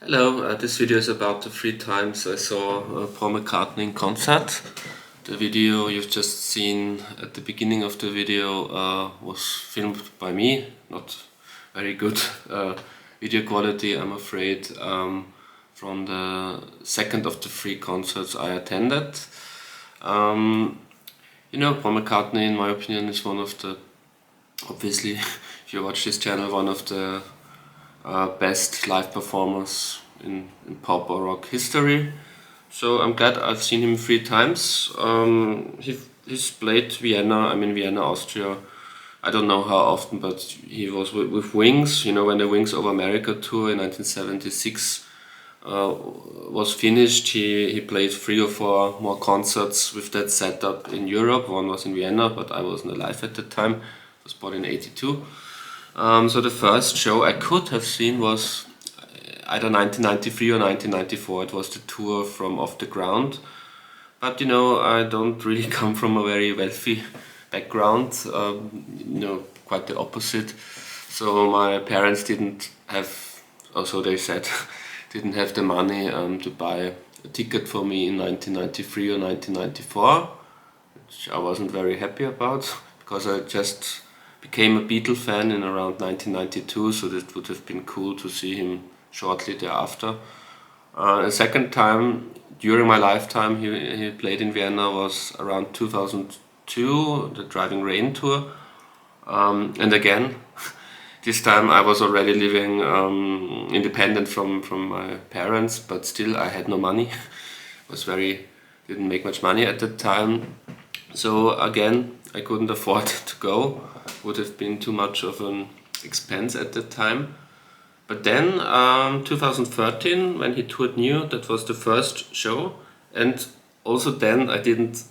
Hello, this video is about the 3 times I saw Paul McCartney in concert. The video you've just seen at the beginning of the video was filmed by me, not very good video quality, I'm afraid, from the second of the 3 concerts I attended. Paul McCartney, in my opinion, is one of the, obviously, if you watch this channel, one of the best live performers in pop or rock history. So I'm glad I've seen him 3 times. He's played Vienna, Vienna, Austria. I don't know how often, but he was with Wings, when the Wings Over America tour in 1976 was finished. He played 3 or 4 more concerts with that setup in Europe. One was in Vienna, but I wasn't alive at the time. I was born in '82. So the first show I could have seen was either 1993 or 1994. It was the tour from Off the Ground. But I don't really come from a very wealthy background, quite the opposite. So my parents didn't have, or so they said, didn't have the money to buy a ticket for me in 1993 or 1994, which I wasn't very happy about, because I just became a Beatle fan in around 1992, so that would have been cool to see him shortly thereafter. A second time during my lifetime he played in Vienna was around 2002, the Driving Rain tour. And again, this time I was already living independent from my parents, but still I had no money. Didn't make much money at that time. So again, I couldn't afford to go. Would have been too much of an expense at that time. But then 2013, when he toured New, that was the first show, and also then I didn't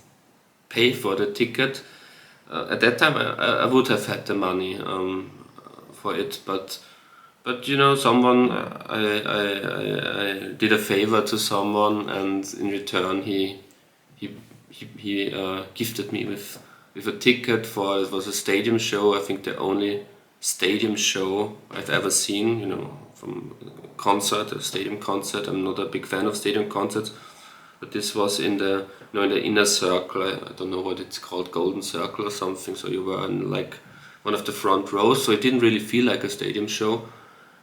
pay for the ticket. At that time I would have had the money for it, but someone I did a favor to someone, and in return he gifted me with a ticket for, it was a stadium show, I think the only stadium show I've ever seen, from a stadium concert. I'm not a big fan of stadium concerts, but this was in the inner circle. I don't know what it's called, Golden Circle or something. So you were in like one of the front rows, so it didn't really feel like a stadium show,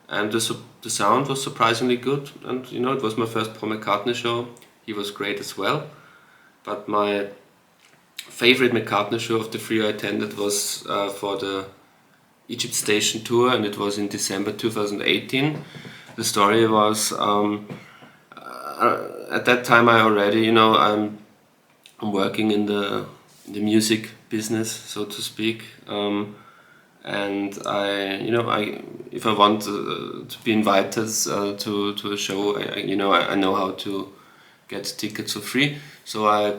and the sound was surprisingly good. And it was my first Paul McCartney show. He was great as well, but my favorite McCartney show of the 3 I attended was for the Egypt Station tour, and it was in December 2018. The story was at that time I already, I'm working in the music business, so to speak, and if I want to be invited to a show, I know how to get tickets for free. So I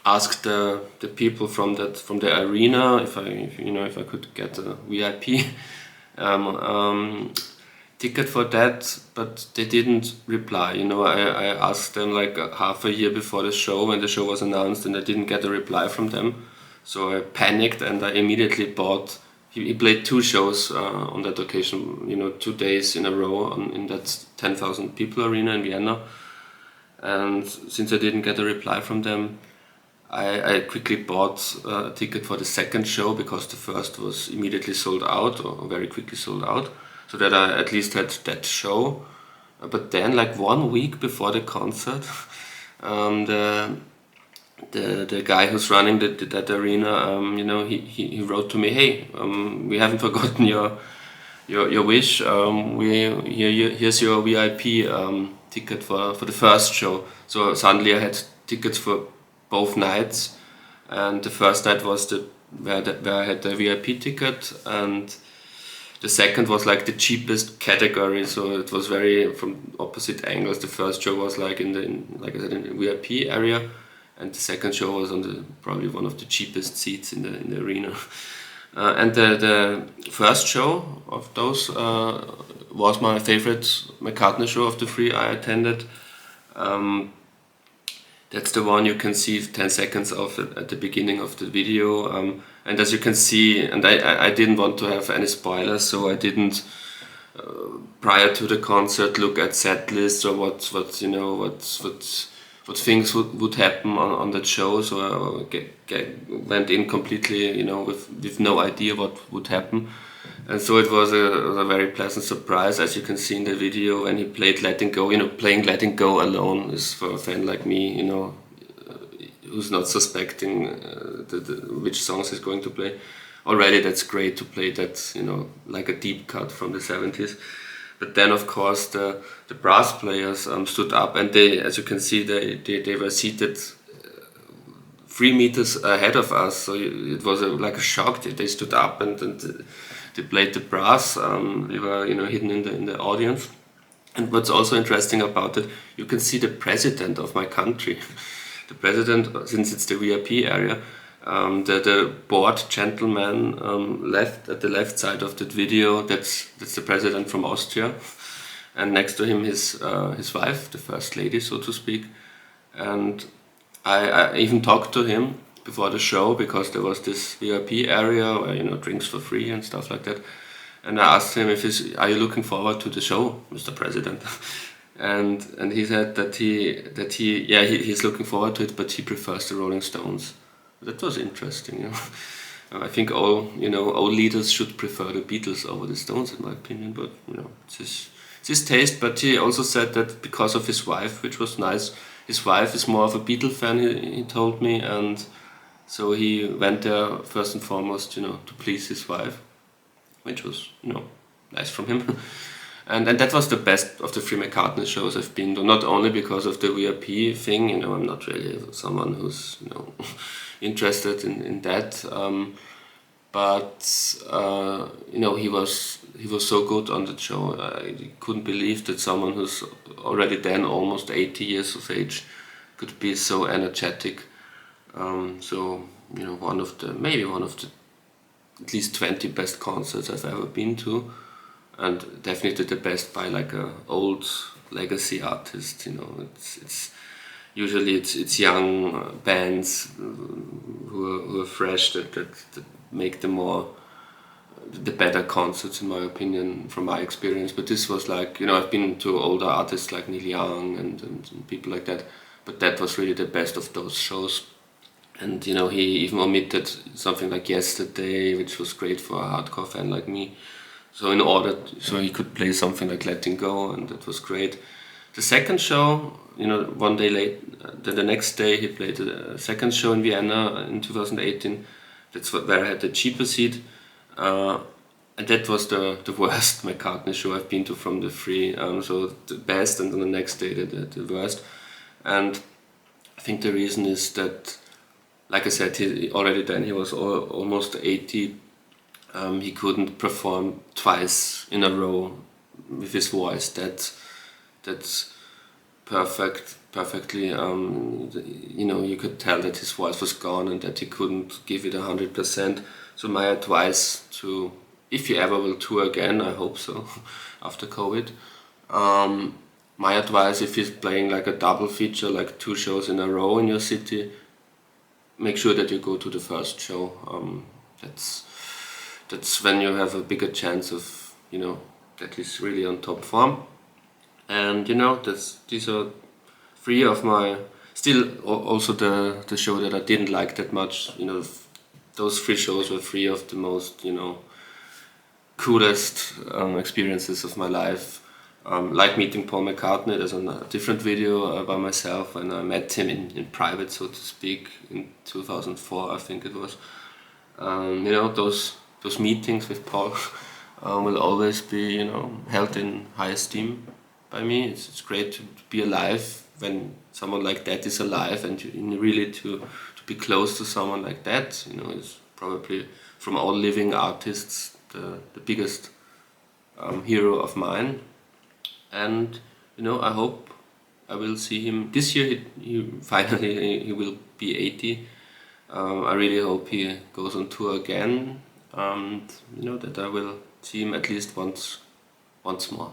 asked the people from the arena if I could get a VIP ticket for that, but they didn't reply. I asked them like half a year before the show, when the show was announced, and I didn't get a reply from them. So I panicked and I immediately bought. He played 2 shows on that occasion, 2 days in a row in that 10,000 people arena in Vienna. And since I didn't get a reply from them, I quickly bought a ticket for the second show, because the first was immediately sold out, or very quickly sold out, so that I at least had that show. But then, like 1 week before the concert, the guy who's running that arena, he wrote to me, "Hey, we haven't forgotten your wish. Here's your VIP ticket for the first show." So suddenly I had tickets for both nights, and the first night was where I had the VIP ticket, and the second was like the cheapest category, so it was very from opposite angles. The first show was like in the VIP area, and the second show was on probably one of the cheapest seats in the arena. And the first show of those was my favorite McCartney show of the 3 I attended. That's the one you can see 10 seconds of at the beginning of the video. And as you can see, and I didn't want to have any spoilers, so I didn't prior to the concert look at set lists or what things would happen on that show. So I went in completely, with no idea what would happen. And so it was a very pleasant surprise, as you can see in the video, when he played Letting Go. Playing Letting Go alone is, for a fan like me, who's not suspecting which songs he's going to play. Already that's great to play that, like a deep cut from the 70s. But then, of course, the brass players stood up, and they, as you can see, they were seated 3 meters ahead of us. So it was like a shock. They stood up and they played the brass. They were, hidden in the audience. And what's also interesting about it, you can see the president of my country. The president, since it's the VIP area, the bored gentleman left at the left side of that video. That's the president from Austria, and next to him his wife, the first lady, so to speak. And I even talked to him before the show, because there was this VIP area where drinks for free and stuff like that. And I asked him are you looking forward to the show, Mr. President? And he said that he's looking forward to it, but he prefers the Rolling Stones. That was interesting. I think all leaders should prefer the Beatles over the Stones, in my opinion. But it's his taste. But he also said that because of his wife, which was nice. His wife is more of a Beatle fan, he told me, and so he went there first and foremost, to please his wife, which was nice from him. And that was the best of the 3 McCartney shows I've been to, not only because of the VIP thing. I'm not really someone who's interested in that, but he was so good on the show. I couldn't believe that someone who's already then almost 80 years of age could be so energetic. So one of the at least 20 best concerts I've ever been to. And definitely the best by like a old legacy artist. It's usually it's young bands who are fresh that make the better concerts, in my opinion, from my experience. But this was like, I've been to older artists like Neil Young and people like that, but that was really the best of those shows. And he even omitted something like Yesterday, which was great for a hardcore fan like me. So so he could play something like Letting Go, and that was great. The second show, one day late, the next day he played a second show in Vienna in 2018. That's where I had the cheaper seat, and that was the worst McCartney show I've been to from the 3. So the best, and then the next day the worst. And I think the reason is that, like I said, he was almost 80. He couldn't perform twice in a row with his voice. That's perfectly. You could tell that his voice was gone and that he couldn't give it 100%. So my advice if you ever will tour again, I hope so, after COVID. My advice, if he's playing like a double feature, like 2 shows in a row in your city, make sure that you go to the first show. That's when you have a bigger chance of, that he's really on top form. And these are 3 of my, still also the show that I didn't like that much. Those 3 shows were 3 of the most, coolest experiences of my life. Like meeting Paul McCartney. There's a different video by myself when I met him in private, so to speak, in 2004, I think it was. Those meetings with Paul will always be, held in high esteem by me. It's great to be alive when someone like that is alive, and really to be close to someone like that. Is probably, from all living artists, the biggest hero of mine. And I hope I will see him this year. He finally he will be 80. I really hope he goes on tour again, and that I will see him at least once more.